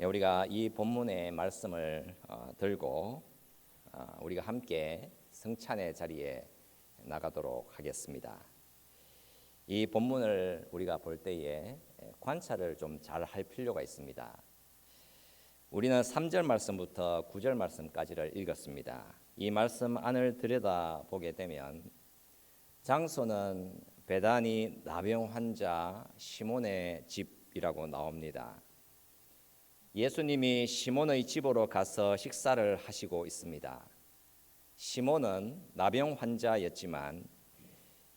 우리가 이 본문의 말씀을 들고 우리가 함께 성찬의 자리에 나가도록 하겠습니다. 이 본문을 우리가 볼 때에 관찰을 좀 잘 할 필요가 있습니다. 우리는 3절 말씀부터 9절 말씀까지를 읽었습니다. 이 말씀 안을 들여다보게 되면 장소는 베다니 나병 환자 시몬의 집이라고 나옵니다. 예수님이 시몬의 집으로 가서 식사를 하시고 있습니다. 시몬은 나병 환자였지만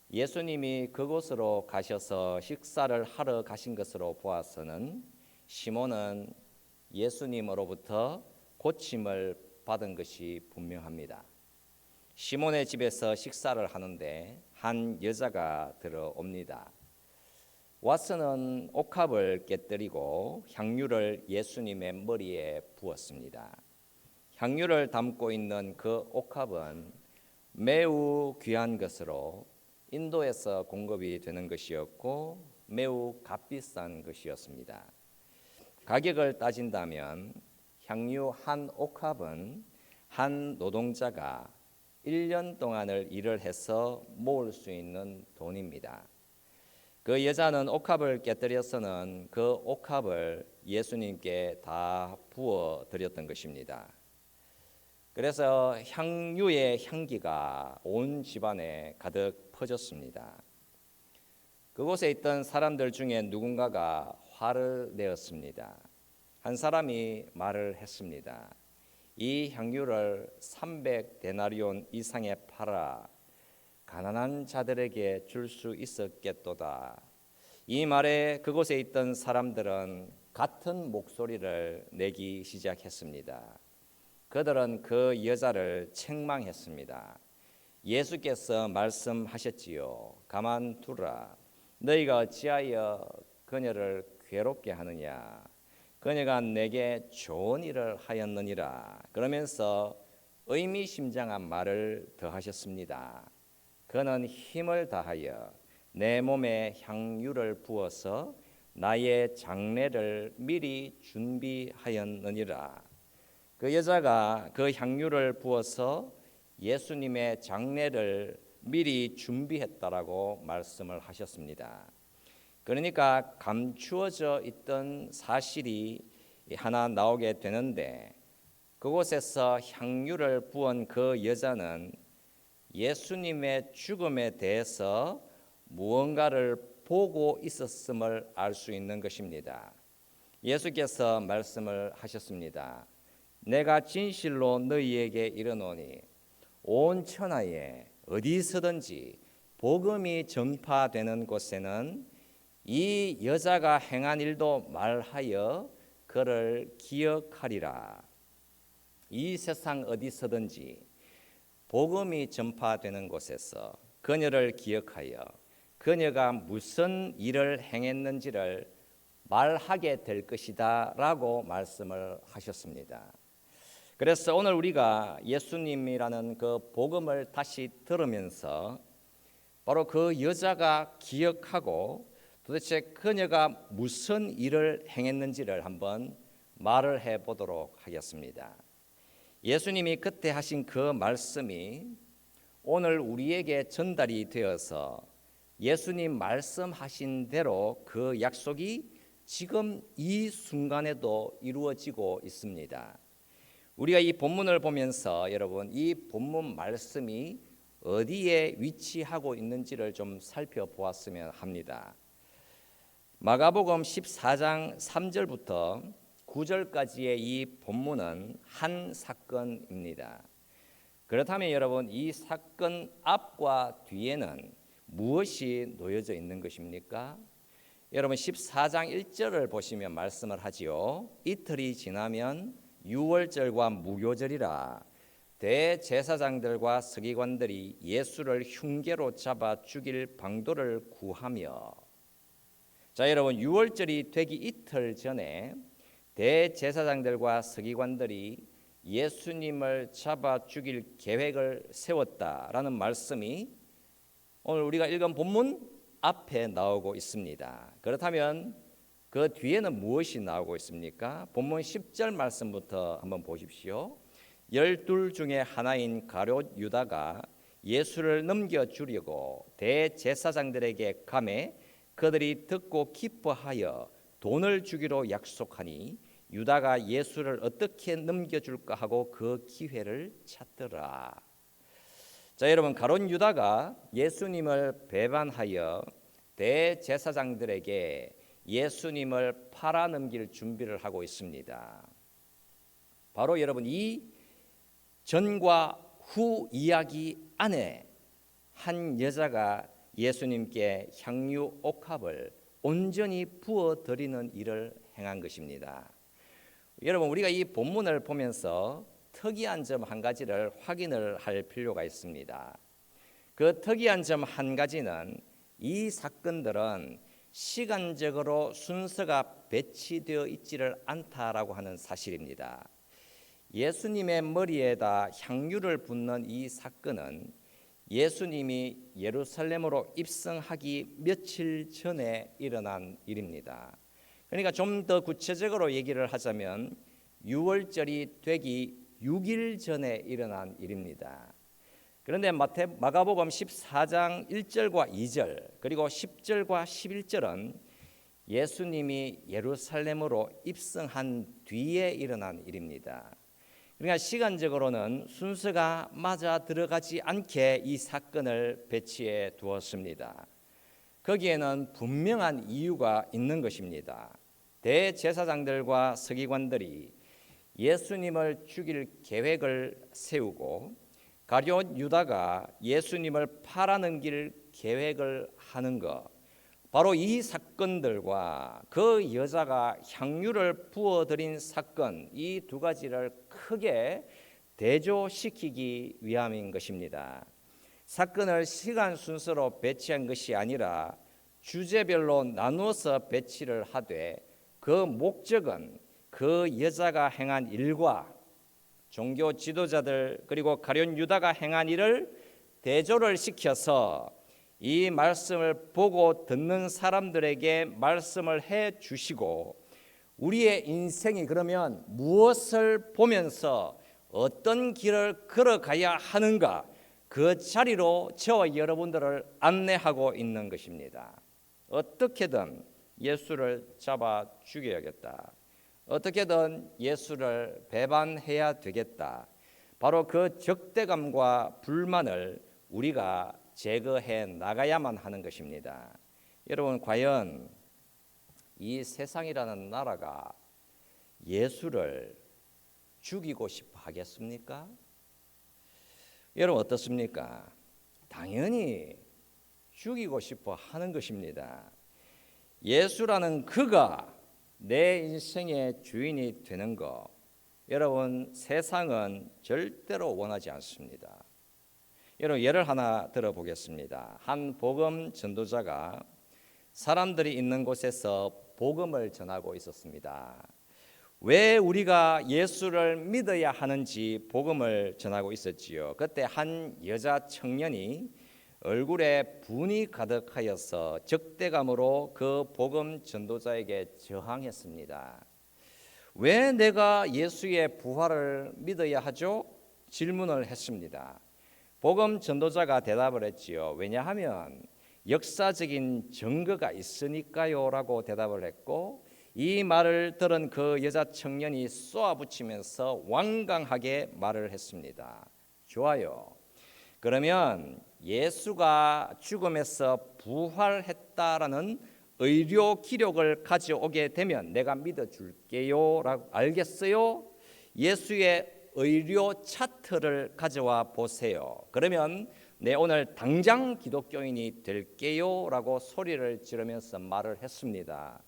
예수님이 그곳으로 가셔서 식사를 하러 가신 것으로 보아서는 시몬은 예수님으로부터 고침을 받은 것이 분명합니다. 시몬의 집에서 식사를 하는데 한 여자가 들어옵니다. 와서는 옥합을 깨뜨리고 향유를 예수님의 머리에 부었습니다. 향유를 담고 있는 그 옥합은 매우 귀한 것으로 인도에서 공급이 되는 것이었고 매우 값비싼 것이었습니다. 가격을 따진다면 향유 한 옥합은 한 노동자가 1년 동안을 일을 해서 모을 수 있는 돈입니다. 그 여자는 옥합을 깨뜨려서는 그 옥합을 예수님께 다 부어 드렸던 것입니다. 그래서 향유의 향기가 온 집안에 가득 퍼졌습니다. 그곳에 있던 사람들 중에 누군가가 화를 내었습니다. 한 사람이 말을 했습니다. 이 향유를 300데나리온 이상에 팔아 가난한 자들에게 줄 수 있었겠도다. 이 말에 그곳에 있던 사람들은 같은 목소리를 내기 시작했습니다. 그들은 그 여자를 책망했습니다. 예수께서 말씀하셨지요. 가만두라. 너희가 어찌하여 그녀를 괴롭게 하느냐. 그녀가 내게 좋은 일을 하였느니라. 그러면서 의미심장한 말을 더하셨습니다. 그는 힘을 다하여 내 몸에 향유를 부어서 나의 장례를 미리 준비하였느니라. 그 여자가 그 향유를 부어서 예수님의 장례를 미리 준비했다라고 말씀을 하셨습니다. 그러니까 감추어져 있던 사실이 하나 나오게 되는데 그곳에서 향유를 부은 그 여자는 예수님의 죽음에 대해서 무언가를 보고 있었음을 알 수 있는 것입니다. 예수께서 말씀을 하셨습니다. 내가 진실로 너희에게 이르노니 온 천하에 어디서든지 복음이 전파되는 곳에는 이 여자가 행한 일도 말하여 그를 기억하리라. 이 세상 어디서든지 복음이 전파되는 곳에서 그녀를 기억하여 그녀가 무슨 일을 행했는지를 말하게 될 것이다 라고 말씀을 하셨습니다. 그래서 오늘 우리가 예수님이라는 그 복음을 다시 들으면서 바로 그 여자가 기억하고 도대체 그녀가 무슨 일을 행했는지를 한번 말을 해보도록 하겠습니다. 예수님이 그때 하신 그 말씀이 오늘 우리에게 전달이 되어서 예수님 말씀하신 대로 그 약속이 지금 이 순간에도 이루어지고 있습니다. 우리가 이 본문을 보면서 여러분 이 본문 말씀이 어디에 위치하고 있는지를 좀 살펴보았으면 합니다. 마가복음 14장 3절부터 9절까지의 이 본문은 한 사건입니다. 그렇다면 여러분 이 사건 앞과 뒤에는 무엇이 놓여져 있는 것입니까? 여러분 14장 1절을 보시면 말씀을 하지요. 이틀이 지나면 유월절과 무교절이라 대제사장들과 서기관들이 예수를 흉계로 잡아 죽일 방도를 구하며. 자, 여러분 유월절이 되기 이틀 전에 대제사장들과 서기관들이 예수님을 잡아 죽일 계획을 세웠다라는 말씀이 오늘 우리가 읽은 본문 앞에 나오고 있습니다. 그렇다면 그 뒤에는 무엇이 나오고 있습니까? 본문 10절 말씀부터 한번 보십시오. 12 중에 하나인 가룟 유다가 예수를 넘겨주려고 대제사장들에게 가매 그들이 듣고 기뻐하여 돈을 주기로 약속하니 유다가 예수를 어떻게 넘겨줄까 하고 그 기회를 찾더라. 자, 여러분, 가룟 유다가 예수님을 배반하여 대제사장들에게 예수님을 팔아넘길 준비를 하고 있습니다. 바로 여러분, 이 전과 후 이야기 안에 한 여자가 예수님께 향유 옥합을 온전히 부어드리는 일을 행한 것입니다. 여러분, 우리가 이 본문을 보면서 특이한 점 한 가지를 확인을 할 필요가 있습니다. 그 특이한 점 한 가지는 이 사건들은 시간적으로 순서가 배치되어 있지를 않다라고 하는 사실입니다. 예수님의 머리에다 향유를 붓는 이 사건은 예수님이 예루살렘으로 입성하기 며칠 전에 일어난 일입니다. 그러니까 좀 더 구체적으로 얘기를 하자면 6월절이 되기 6일 전에 일어난 일입니다. 그런데 마가복음 14장 1절과 2절 그리고 10절과 11절은 예수님이 예루살렘으로 입성한 뒤에 일어난 일입니다. 그러니까 시간적으로는 순서가 맞아 들어가지 않게 이 사건을 배치해 두었습니다. 거기에는 분명한 이유가 있는 것입니다. 대제사장들과 서기관들이 예수님을 죽일 계획을 세우고 가룟 유다가 예수님을 팔아넘길 계획을 하는 것, 바로 이 사건들과 그 여자가 향유를 부어드린 사건, 이 두 가지를 크게 대조시키기 위함인 것입니다. 사건을 시간 순서로 배치한 것이 아니라 주제별로 나누어서 배치를 하되 그 목적은 그 여자가 행한 일과 종교 지도자들 그리고 가룟 유다가 행한 일을 대조를 시켜서 이 말씀을 보고 듣는 사람들에게 말씀을 해 주시고 우리의 인생이 그러면 무엇을 보면서 어떤 길을 걸어가야 하는가 그 자리로 저와 여러분들을 안내하고 있는 것입니다. 어떻게든 예수를 잡아 죽여야겠다. 어떻게든 예수를 배반해야 되겠다. 바로 그 적대감과 불만을 우리가 제거해 나가야만 하는 것입니다. 여러분, 과연 이 세상이라는 나라가 예수를 죽이고 싶어 하겠습니까? 여러분 어떻습니까? 당연히 죽이고 싶어 하는 것입니다. 예수라는 그가 내 인생의 주인이 되는 것, 여러분 세상은 절대로 원하지 않습니다. 여러분 예를 하나 들어보겠습니다. 한 복음 전도자가 사람들이 있는 곳에서 복음을 전하고 있었습니다. 왜 우리가 예수를 믿어야 하는지 복음을 전하고 있었지요. 그때 한 여자 청년이 얼굴에 분이 가득하여서 적대감으로 그 복음 전도자에게 저항했습니다. 왜 내가 예수의 부활을 믿어야 하죠? 질문을 했습니다. 복음 전도자가 대답을 했지요. 왜냐하면 역사적인 증거가 있으니까요 라고 대답을 했고, 이 말을 들은 그 여자 청년이 쏘아붙이면서 완강하게 말을 했습니다. 좋아요. 그러면 예수가 죽음에서 부활했다라는 의료 기록을 가져오게 되면 내가 믿어줄게요 라고. 알겠어요? 예수의 의료 차트를 가져와 보세요. 그러면 내 오늘 당장 기독교인이 될게요 라고 소리를 지르면서 말을 했습니다.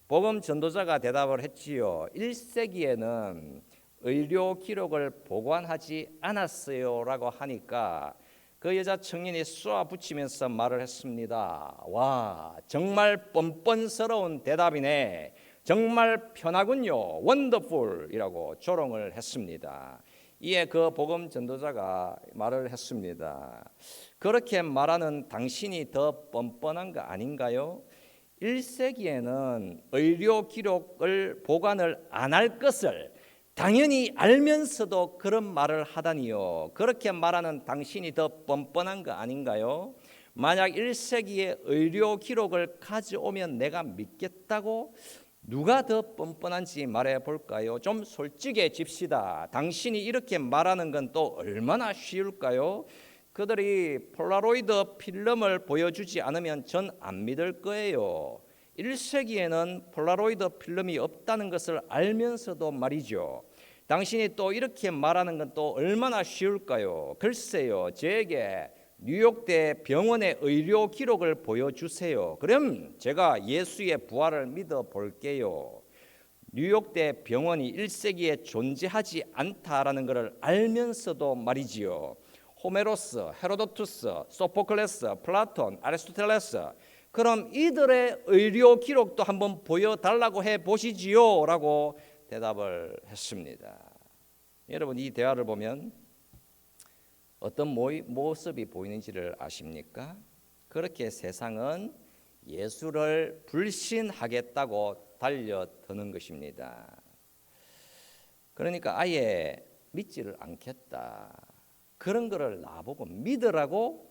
복음 전도자가 대답을 했지요. 1세기에는 의료 기록을 보관하지 않았어요 라고 하니까 그 여자 청년이 쏘아붙이면서 말을 했습니다. 와, 정말 뻔뻔스러운 대답이네. 정말 편하군요. 원더풀이라고 조롱을 했습니다. 이에 그 복음 전도자가 말을 했습니다. 그렇게 말하는 당신이 더 뻔뻔한 거 아닌가요? 1세기에는 의료 기록을 보관을 안 할 것을 당연히 알면서도 그런 말을 하다니요. 그렇게 말하는 당신이 더 뻔뻔한 거 아닌가요? 만약 1세기에 의료 기록을 가져오면 내가 믿겠다고? 누가 더 뻔뻔한지 말해 볼까요? 좀 솔직해집시다. 당신이 이렇게 말하는 건 또 얼마나 쉬울까요? 그들이 폴라로이드 필름을 보여주지 않으면 전 안 믿을 거예요. 1세기에는 폴라로이드 필름이 없다는 것을 알면서도 말이죠. 당신이 또 이렇게 말하는 건 또 얼마나 쉬울까요? 글쎄요, 저에게 뉴욕대 병원의 의료 기록을 보여주세요. 그럼 제가 예수의 부활을 믿어 볼게요. 뉴욕대 병원이 1세기에 존재하지 않다라는 것을 알면서도 말이지요. 호메로스, 헤로도투스, 소포클레스, 플라톤, 아리스토텔레스, 그럼 이들의 의료 기록도 한번 보여달라고 해보시지요 라고 대답을 했습니다. 여러분, 이 대화를 보면 어떤 모습이 보이는지를 아십니까? 그렇게 세상은 예수를 불신하겠다고 달려드는 것입니다. 그러니까 아예 믿지를 않겠다. 그런 거를 나보고 믿으라고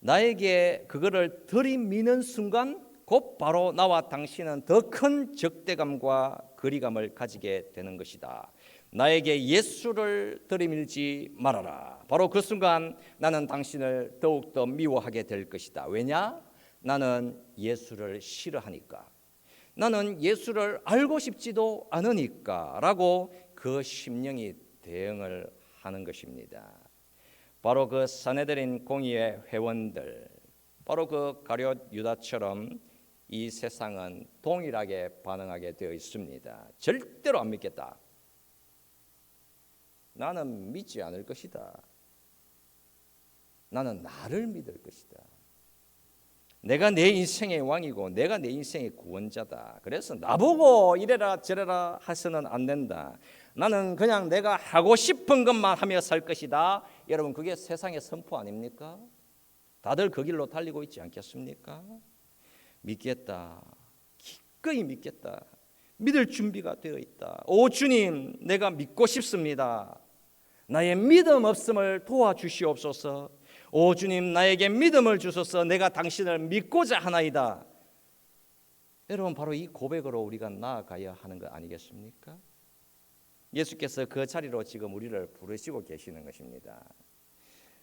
나에게 그거를 들이미는 순간 곧 바로 나와 당신은 더 큰 적대감과 거리감을 가지게 되는 것이다. 나에게 예수를 들이밀지 말아라. 바로 그 순간 나는 당신을 더욱더 미워하게 될 것이다. 왜냐? 나는 예수를 싫어하니까. 나는 예수를 알고 싶지도 않으니까 라고 그 심령이 대응을 하는 것입니다. 바로 그 사내들인 공의의 회원들, 바로 그 가룟 유다처럼 이 세상은 동일하게 반응하게 되어 있습니다. 절대로 안 믿겠다. 나는 믿지 않을 것이다. 나는 나를 믿을 것이다. 내가 내 인생의 왕이고 내가 내 인생의 구원자다. 그래서 나보고 이래라 저래라 해서는 안 된다. 나는 그냥 내가 하고 싶은 것만 하며 살 것이다. 여러분, 그게 세상의 선포 아닙니까? 다들 그 길로 달리고 있지 않겠습니까? 믿겠다. 기꺼이 믿겠다. 믿을 준비가 되어 있다. 오 주님, 내가 믿고 싶습니다. 나의 믿음 없음을 도와주시옵소서. 오 주님, 나에게 믿음을 주소서. 내가 당신을 믿고자 하나이다. 여러분, 바로 이 고백으로 우리가 나아가야 하는 거 아니겠습니까? 예수께서 그 자리로 지금 우리를 부르시고 계시는 것입니다.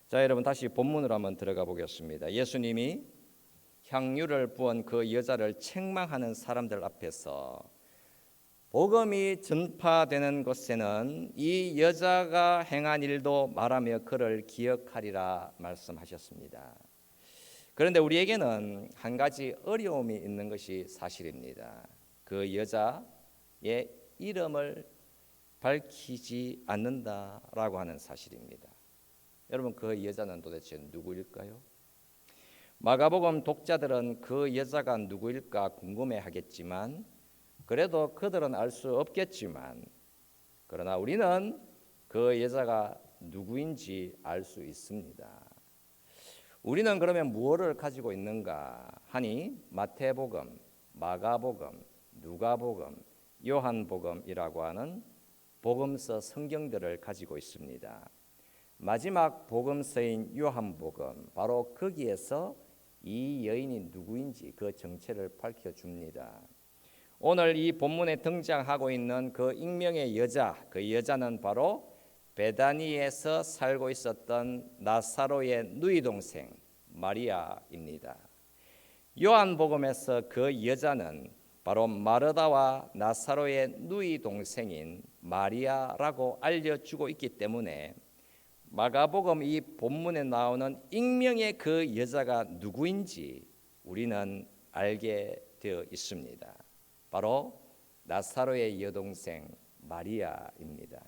자, 여러분, 다시 본문으로 한번 들어가 보겠습니다. 예수님이 향유를 부은 그 여자를 책망하는 사람들 앞에서 복음이 전파되는 곳에는 이 여자가 행한 일도 말하며 그를 기억하리라 말씀하셨습니다. 그런데 우리에게는 한 가지 어려움이 있는 것이 사실입니다. 그 여자의 이름을 밝히지 않는다라고 하는 사실입니다. 여러분, 그 여자는 도대체 누구일까요? 마가복음 독자들은 그 여자가 누구일까 궁금해하겠지만, 그래도 그들은 알 수 없겠지만, 그러나 우리는 그 여자가 누구인지 알 수 있습니다. 우리는 그러면 무엇을 가지고 있는가 하니, 마태복음, 마가복음, 누가복음, 요한복음이라고 하는 복음서 성경들을 가지고 있습니다. 마지막 복음서인 요한복음, 바로 거기에서 이 여인이 누구인지 그 정체를 밝혀줍니다. 오늘 이 본문에 등장하고 있는 그 익명의 여자, 그 여자는 바로 베다니에서 살고 있었던 나사로의 누이 동생 마리아입니다. 요한복음에서 그 여자는 바로 마르다와 나사로의 누이 동생인 마리아라고 알려주고 있기 때문에 마가복음 이 본문에 나오는 익명의 그 여자가 누구인지 우리는 알게 되어 있습니다. 바로 나사로의 여동생 마리아입니다.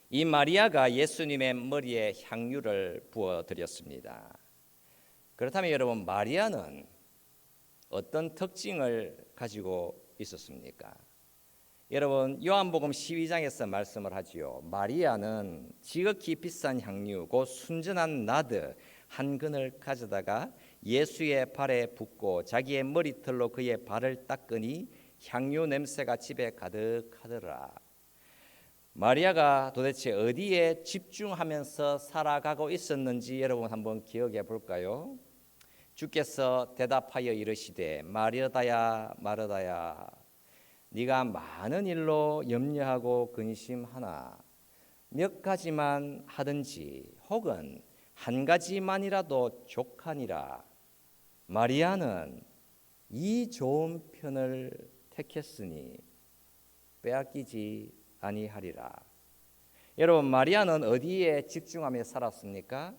이 마리아가 예수님의 머리에 향유를 부어드렸습니다. 그렇다면 여러분, 마리아는 어떤 특징을 가지고 있었습니까? 여러분, 요한복음 12장에서 말씀을 하지요. 마리아는 지극히 비싼 향유, 곧 순전한 나드 한 근을 가져다가 예수의 발에 붓고 자기의 머리털로 그의 발을 닦으니 향유 냄새가 집에 가득하더라. 마리아가 도대체 어디에 집중하면서 살아가고 있었는지 여러분 한번 기억해 볼까요? 주께서 대답하여 이르시되 마르다야 마르다야 네가 많은 일로 염려하고 근심하나 몇 가지만 하든지 혹은 한 가지만이라도 족하니라. 마리아는 이 좋은 편을 택했으니 빼앗기지 아니하리라. 여러분, 마리아는 어디에 집중하며 살았습니까?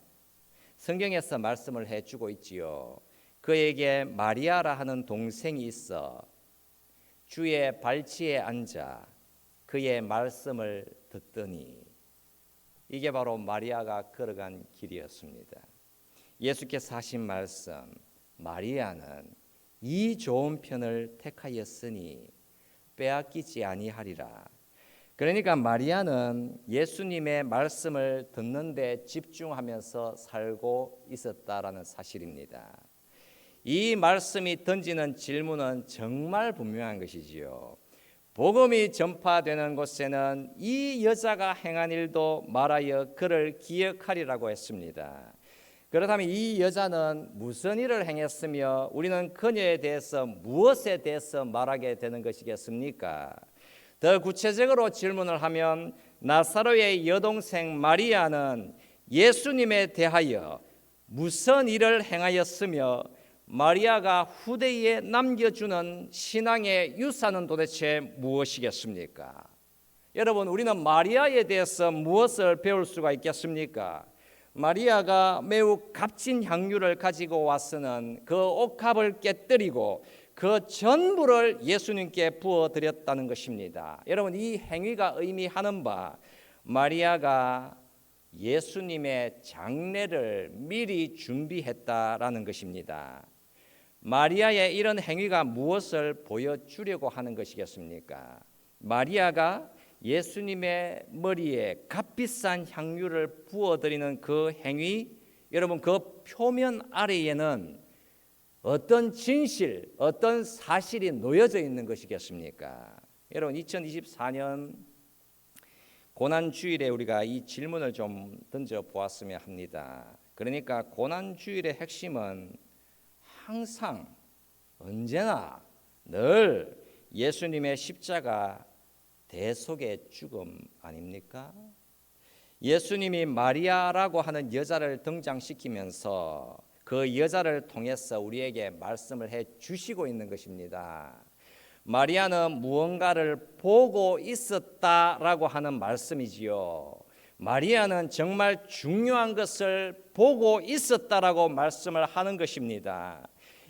성경에서 말씀을 해주고 있지요. 그에게 마리아라 하는 동생이 있어 주의 발치에 앉아 그의 말씀을 듣더니, 이게 바로 마리아가 걸어간 길이었습니다. 예수께서 하신 말씀, 마리아는 이 좋은 편을 택하였으니 빼앗기지 아니하리라. 그러니까 마리아는 예수님의 말씀을 듣는 데 집중하면서 살고 있었다라는 사실입니다. 이 말씀이 던지는 질문은 정말 분명한 것이지요. 복음이 전파되는 곳에는 이 여자가 행한 일도 말하여 그를 기억하리라고 했습니다. 그렇다면 이 여자는 무슨 일을 행했으며 우리는 그녀에 대해서 무엇에 대해서 말하게 되는 것이겠습니까? 더 구체적으로 질문을 하면 나사로의 여동생 마리아는 예수님에 대하여 무슨 일을 행하였으며 마리아가 후대에 남겨주는 신앙의 유산은 도대체 무엇이겠습니까? 여러분, 우리는 마리아에 대해서 무엇을 배울 수가 있겠습니까? 마리아가 매우 값진 향유를 가지고 왔으는 그 옥합을 깨뜨리고 그 전부를 예수님께 부어드렸다는 것입니다. 여러분, 이 행위가 의미하는 바 마리아가 예수님의 장례를 미리 준비했다라는 것입니다. 마리아의 이런 행위가 무엇을 보여주려고 하는 것이겠습니까? 마리아가 예수님의 머리에 값비싼 향유를 부어드리는 그 행위, 여러분, 그 표면 아래에는 어떤 진실, 어떤 사실이 놓여져 있는 것이겠습니까? 여러분, 2024년 고난주일에 우리가 이 질문을 좀 던져보았으면 합니다. 그러니까 고난주일의 핵심은 항상 언제나 늘 예수님의 십자가 대속의 죽음 아닙니까? 예수님이 마리아라고 하는 여자를 등장시키면서 그 여자를 통해서 우리에게 말씀을 해 주시고 있는 것입니다. 마리아는 무언가를 보고 있었다라고 하는 말씀이지요. 마리아는 정말 중요한 것을 보고 있었다라고 말씀을 하는 것입니다.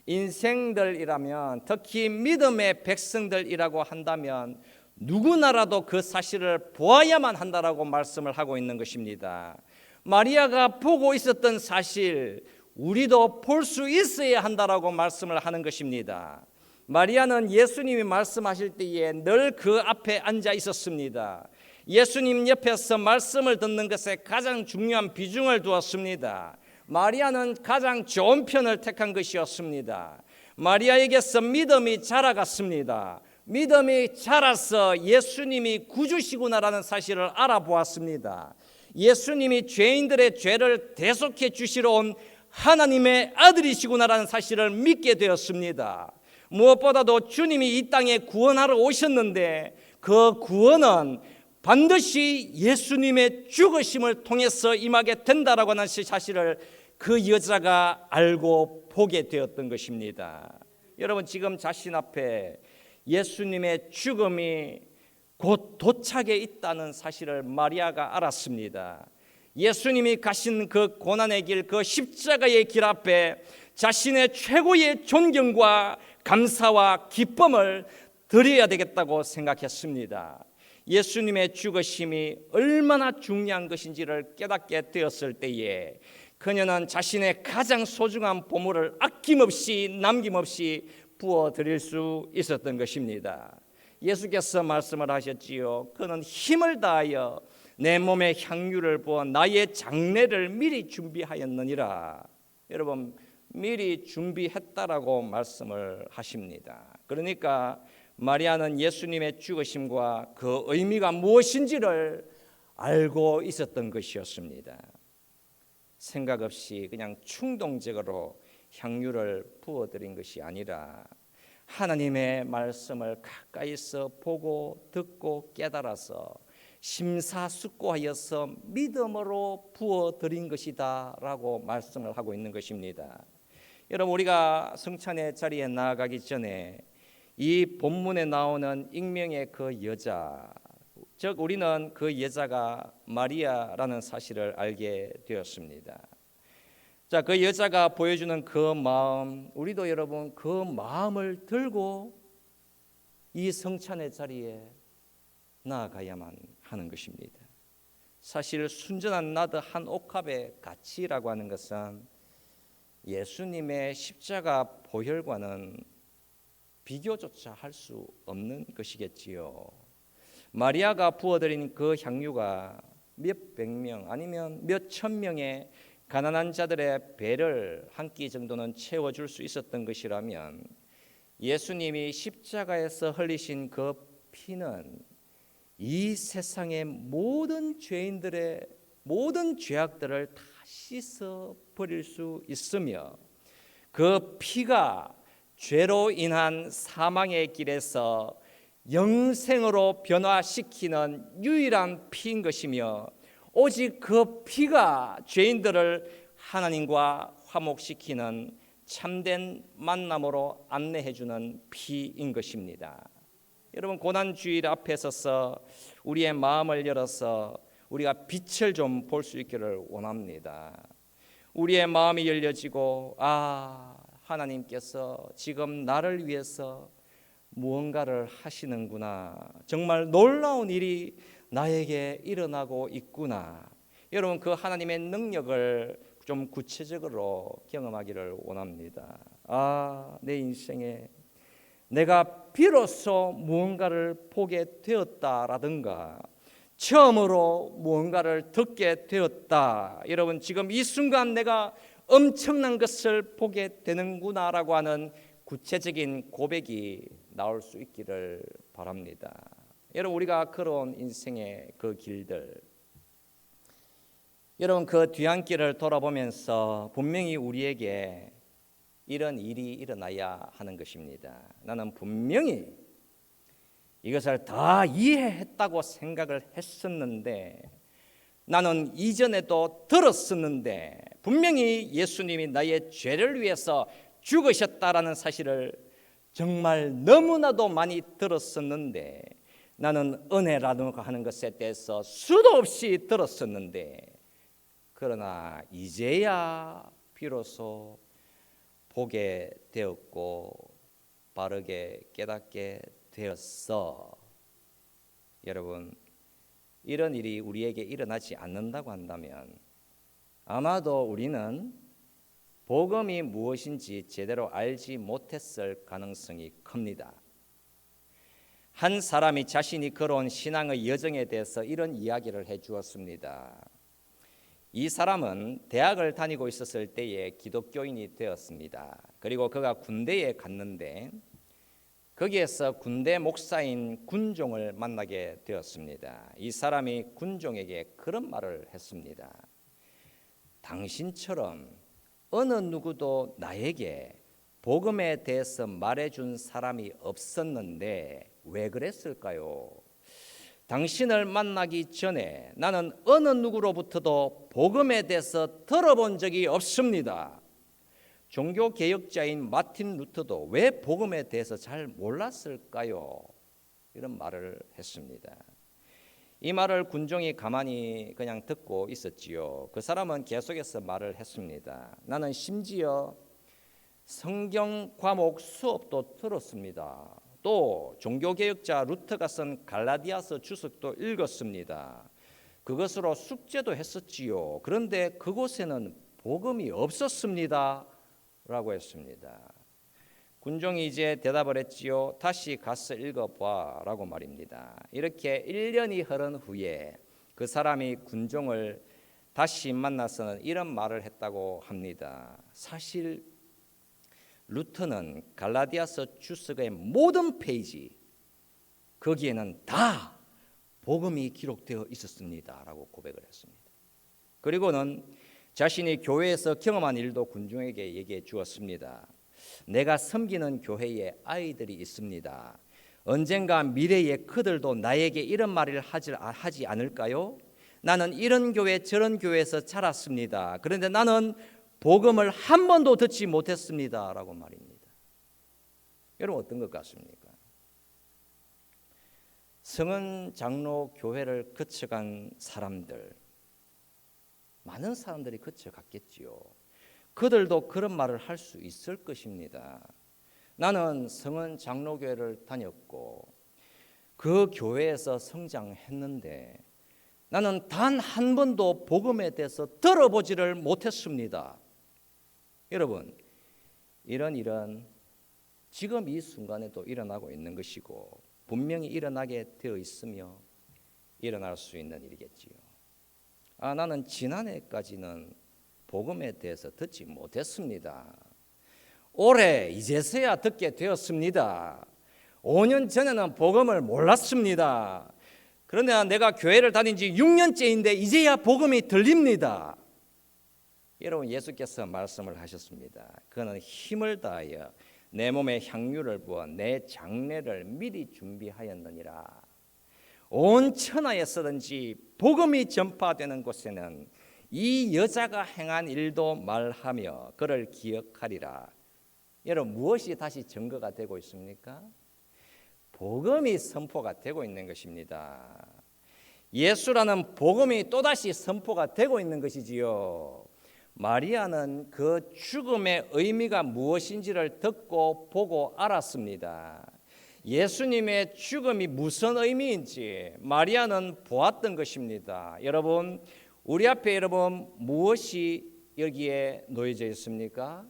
인생들이라면, 특히 믿음의 백성들이라고 한다면 누구나라도 그 사실을 보아야만 한다라고 말씀을 하고 있는 것입니다. 마리아가 보고 있었던 사실, 우리도 볼 수 있어야 한다라고 말씀을 하는 것입니다. 마리아는 예수님이 말씀하실 때에 늘 그 앞에 앉아 있었습니다. 예수님 옆에서 말씀을 듣는 것에 가장 중요한 비중을 두었습니다. 마리아는 가장 좋은 편을 택한 것이었습니다. 마리아에게서 믿음이 자라갔습니다. 믿음이 자라서 예수님이 구주시구나라는 사실을 알아보았습니다. 예수님이 죄인들의 죄를 대속해 주시러 온 하나님의 아들이시구나라는 사실을 믿게 되었습니다. 무엇보다도 주님이 이 땅에 구원하러 오셨는데 그 구원은 반드시 예수님의 죽으심을 통해서 임하게 된다라고 하는 사실을 그 여자가 알고 보게 되었던 것입니다. 여러분, 지금 자신 앞에 예수님의 죽음이 곧 도착해 있다는 사실을 마리아가 알았습니다. 예수님이 가신 그 고난의 길, 그 십자가의 길 앞에 자신의 최고의 존경과 감사와 기쁨을 드려야 되겠다고 생각했습니다. 예수님의 죽으심이 얼마나 중요한 것인지를 깨닫게 되었을 때에 그녀는 자신의 가장 소중한 보물을 아낌없이 남김없이 부어드릴 수 있었던 것입니다. 예수께서 말씀을 하셨지요. 그는 힘을 다하여 내 몸에 향유를 부어 나의 장례를 미리 준비하였느니라. 여러분, 미리 준비했다라고 말씀을 하십니다. 그러니까 마리아는 예수님의 죽으심과 그 의미가 무엇인지를 알고 있었던 것이었습니다. 생각 없이 그냥 충동적으로 향유를 부어드린 것이 아니라 하나님의 말씀을 가까이서 보고 듣고 깨달아서 심사숙고하여서 믿음으로 부어드린 것이다 라고 말씀을 하고 있는 것입니다. 여러분, 우리가 성찬의 자리에 나아가기 전에 이 본문에 나오는 익명의 그 여자, 즉 우리는 그 여자가 마리아라는 사실을 알게 되었습니다. 자, 그 여자가 보여주는 그 마음, 우리도 여러분 그 마음을 들고 이 성찬의 자리에 나아가야만 하는 것입니다. 사실 순전한 나드 한 옥합의 가치라고 하는 것은 예수님의 십자가 보혈과는 비교조차 할 수 없는 것이겠지요. 마리아가 부어드린 그 향유가 몇백 명 아니면 몇천 명의 가난한 자들의 배를 한 끼 정도는 채워줄 수 있었던 것이라면 예수님이 십자가에서 흘리신 그 피는 이 세상의 모든 죄인들의 모든 죄악들을 다 씻어 버릴 수 있으며 그 피가 죄로 인한 사망의 길에서 영생으로 변화시키는 유일한 피인 것이며 오직 그 피가 죄인들을 하나님과 화목시키는 참된 만남으로 안내해주는 피인 것입니다. 여러분, 고난주일 앞에 서서 우리의 마음을 열어서 우리가 빛을 좀 볼 수 있기를 원합니다. 우리의 마음이 열려지고 하나님께서 지금 나를 위해서 무언가를 하시는구나, 정말 놀라운 일이 나에게 일어나고 있구나, 여러분 그 하나님의 능력을 좀 구체적으로 경험하기를 원합니다. 내 인생에 내가 비로소 무언가를 보게 되었다라든가 처음으로 무언가를 듣게 되었다, 여러분 지금 이 순간 내가 엄청난 것을 보게 되는구나라고 하는 구체적인 고백이 나올 수 있기를 바랍니다. 여러분, 우리가 걸어온 인생의 그 길들, 여러분 그 뒤안길을 돌아보면서 분명히 우리에게 이런 일이 일어나야 하는 것입니다. 나는 분명히 이것을 다 이해했다고 생각을 했었는데, 나는 이전에도 들었었는데, 분명히 예수님이 나의 죄를 위해서 죽으셨다라는 사실을 정말 너무나도 많이 들었었는데, 나는 은혜라는 하는 것에 대해서 수도 없이 들었었는데, 그러나 이제야 비로소 보게 되었고 바르게 깨닫게 되었어. 여러분, 이런 일이 우리에게 일어나지 않는다고 한다면 아마도 우리는 복음이 무엇인지 제대로 알지 못했을 가능성이 큽니다. 한 사람이 자신이 걸어온 신앙의 여정에 대해서 이런 이야기를 해주었습니다. 이 사람은 대학을 다니고 있었을 때에 기독교인이 되었습니다. 그리고 그가 군대에 갔는데 거기에서 군대 목사인 군종을 만나게 되었습니다. 이 사람이 군종에게 그런 말을 했습니다. 당신처럼 어느 누구도 나에게 복음에 대해서 말해준 사람이 없었는데 왜 그랬을까요? 당신을 만나기 전에 나는 어느 누구로부터도 복음에 대해서 들어본 적이 없습니다. 종교개혁자인 마틴 루터도 왜 복음에 대해서 잘 몰랐을까요? 이런 말을 했습니다. 이 말을 군종이 가만히 그냥 듣고 있었지요. 그 사람은 계속해서 말을 했습니다. 나는 심지어 성경 과목 수업도 들었습니다. 또 종교개혁자 루터가 쓴 갈라디아서 주석도 읽었습니다. 그것으로 숙제도 했었지요. 그런데 그곳에는 복음이 없었습니다 라고 했습니다. 군종이 이제 대답을 했지요. 다시 가서 읽어봐 라고 말입니다. 이렇게 1년이 흐른 후에 그 사람이 군종을 다시 만나서는 이런 말을 했다고 합니다. 사실 루터는 갈라디아서 주석의 모든 페이지 거기에는 다 복음이 기록되어 있었습니다라고 고백을 했습니다. 그리고는 자신이 교회에서 경험한 일도 군중에게 얘기해 주었습니다. 내가 섬기는 교회에 아이들이 있습니다. 언젠가 미래에 그들도 나에게 이런 말을 하지 않을까요? 나는 이런 교회 저런 교회에서 자랐습니다. 그런데 나는 복음을 한 번도 듣지 못했습니다 라고 말입니다. 여러분 어떤 것 같습니까? 성은 장로 교회를 거쳐간 사람들, 많은 사람들이 거쳐갔겠지요. 그들도 그런 말을 할 수 있을 것입니다. 나는 성은 장로교회를 다녔고 그 교회에서 성장했는데 나는 단 한 번도 복음에 대해서 들어보지를 못했습니다. 여러분, 이런 일은 지금 이 순간에도 일어나고 있는 것이고 분명히 일어나게 되어 있으며 일어날 수 있는 일이겠지요. 나는 지난해까지는 복음에 대해서 듣지 못했습니다. 올해 이제서야 듣게 되었습니다. 5년 전에는 복음을 몰랐습니다. 그런데 내가 교회를 다닌 지 6년째인데 이제야 복음이 들립니다. 여러분, 예수께서 말씀을 하셨습니다. 그는 힘을 다하여 내 몸에 향유를 부어 내 장례를 미리 준비하였느니라. 온 천하에서든지 복음이 전파되는 곳에는 이 여자가 행한 일도 말하며 그를 기억하리라. 여러분, 무엇이 다시 증거가 되고 있습니까? 복음이 선포가 되고 있는 것입니다. 예수라는 복음이 또다시 선포가 되고 있는 것이지요. 마리아는 그 죽음의 의미가 무엇인지를 듣고 보고 알았습니다. 예수님의 죽음이 무슨 의미인지 마리아는 보았던 것입니다. 여러분, 우리 앞에 무엇이 여기에 놓여져 있습니까?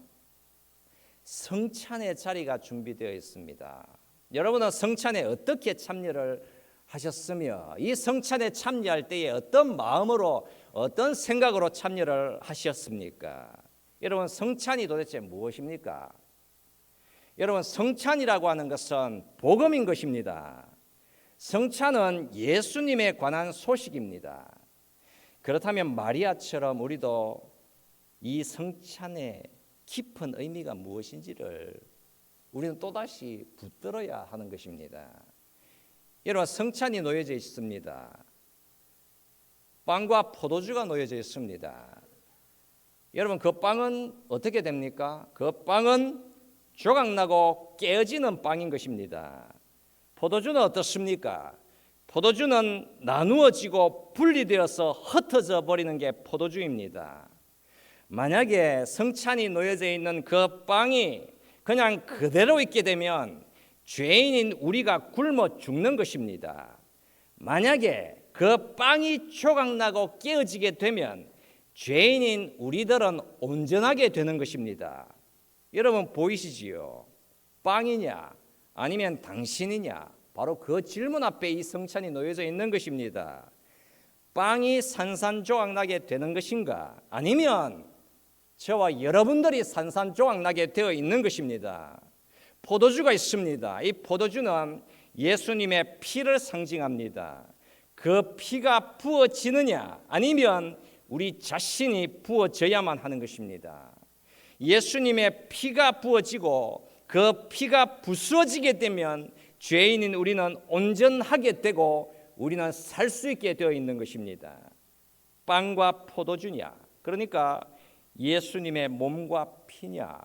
성찬의 자리가 준비되어 있습니다. 여러분은 성찬에 어떻게 참여를 하셨으며 이 성찬에 참여할 때에 어떤 마음으로 어떤 생각으로 참여를 하셨습니까? 여러분, 성찬이 도대체 무엇입니까? 여러분, 성찬이라고 하는 것은 복음인 것입니다. 성찬은 예수님에 관한 소식입니다. 그렇다면 마리아처럼 우리도 이 성찬의 깊은 의미가 무엇인지를 우리는 또다시 붙들어야 하는 것입니다. 여러분, 성찬이 놓여져 있습니다. 빵과 포도주가 놓여져 있습니다. 여러분, 그 빵은 어떻게 됩니까? 그 빵은 조각나고 깨어지는 빵인 것입니다. 포도주는 어떻습니까? 포도주는 나누어지고 분리되어서 흩어져 버리는 게 포도주입니다. 만약에 성찬이 놓여져 있는 그 빵이 그냥 그대로 있게 되면 죄인인 우리가 굶어 죽는 것입니다. 만약에 그 빵이 조각나고 깨어지게 되면 죄인인 우리들은 온전하게 되는 것입니다. 여러분, 보이시지요? 빵이냐 아니면 당신이냐? 바로 그 질문 앞에 이 성찬이 놓여져 있는 것입니다. 빵이 산산조각나게 되는 것인가? 아니면 저와 여러분들이 산산조각나게 되어 있는 것입니다. 포도주가 있습니다. 이 포도주는 예수님의 피를 상징합니다. 그 피가 부어지느냐 아니면 우리 자신이 부어져야만 하는 것입니다. 예수님의 피가 부어지고 그 피가 부수어지게 되면 죄인인 우리는 온전하게 되고 우리는 살 수 있게 되어 있는 것입니다. 빵과 포도주냐, 그러니까 예수님의 몸과 피냐.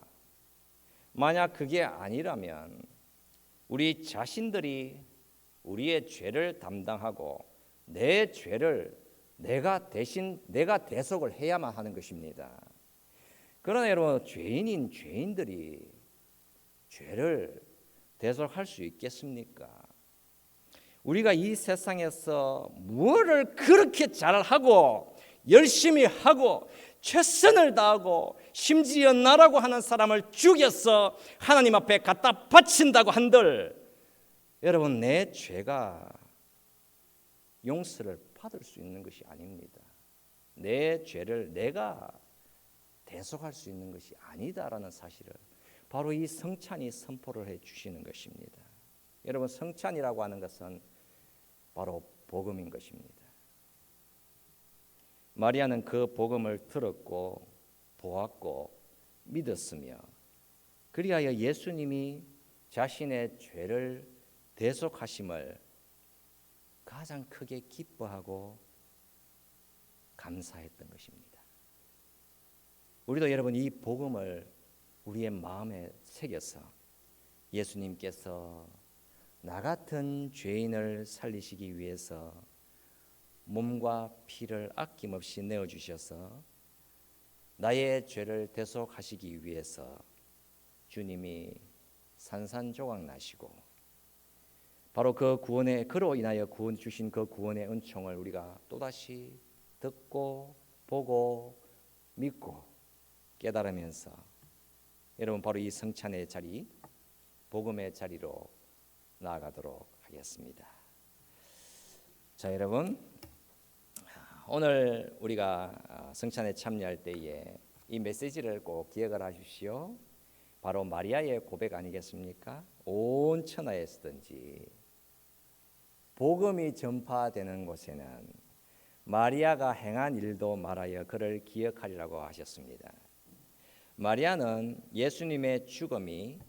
만약 그게 아니라면 우리 자신들이 우리의 죄를 담당하고 내 죄를 내가 대속을 해야만 하는 것입니다. 그러나 여러분, 죄인인 죄인들이 죄를 대속할 수 있겠습니까? 우리가 이 세상에서 무엇을 그렇게 잘하고 열심히 하고 최선을 다하고 심지어 나라고 하는 사람을 죽여서 하나님 앞에 갖다 바친다고 한들 여러분, 내 죄가 용서를 받을 수 있는 것이 아닙니다. 내 죄를 내가 대속할 수 있는 것이 아니다라는 사실을 바로 이 성찬이 선포를 해 주시는 것입니다. 여러분, 성찬이라고 하는 것은 바로 복음인 것입니다. 마리아는 그 복음을 들었고 보았고 믿었으며 그리하여 예수님이 자신의 죄를 대속하심을 가장 크게 기뻐하고 감사했던 것입니다. 우리도 여러분 이 복음을 우리의 마음에 새겨서 예수님께서 나 같은 죄인을 살리시기 위해서 몸과 피를 아낌없이 내어주셔서 나의 죄를 대속하시기 위해서 주님이 산산조각 나시고 바로 그 구원의 그로 인하여 구원 주신 그 구원의 은총을 우리가 또다시 듣고 보고 믿고 깨달으면서 여러분 바로 이 성찬의 자리, 복음의 자리로 나아가도록 하겠습니다. 자, 여러분, 오늘 우리가 성찬에 참여할 때에 이 메시지를 꼭 기억을 하십시오. 바로 마리아의 고백 아니겠습니까? 온 천하에 서든지 복음이 전파되는 곳에는 마리아가 행한 일도 말하여 그를 기억하리라고 하셨습니다. 마리아는 예수님의 죽음이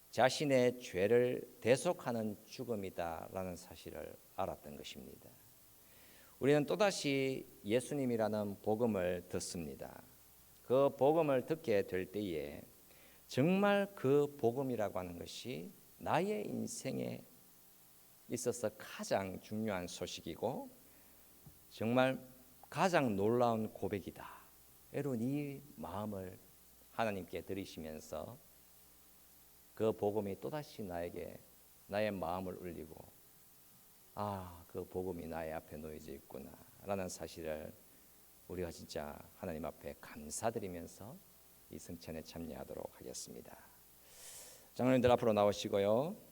자신의 죄를 대속하는 죽음이다라는 사실을 알았던 것입니다. 우리는 또다시 예수님이라는 복음을 듣습니다. 그 복음을 듣게 될 때에 정말 그 복음이라고 하는 것이 나의 인생에 있어서 가장 중요한 소식이고 정말 가장 놀라운 고백이다. 여러분 이 마음을 하나님께 드리시면서 그 복음이 또다시 나에게 나의 마음을 울리고 그 복음이 나의 앞에 놓여져 있구나 라는 사실을 우리가 진짜 하나님 앞에 감사드리면서 이 성찬에 참여하도록 하겠습니다. 장로님들 앞으로 나오시고요.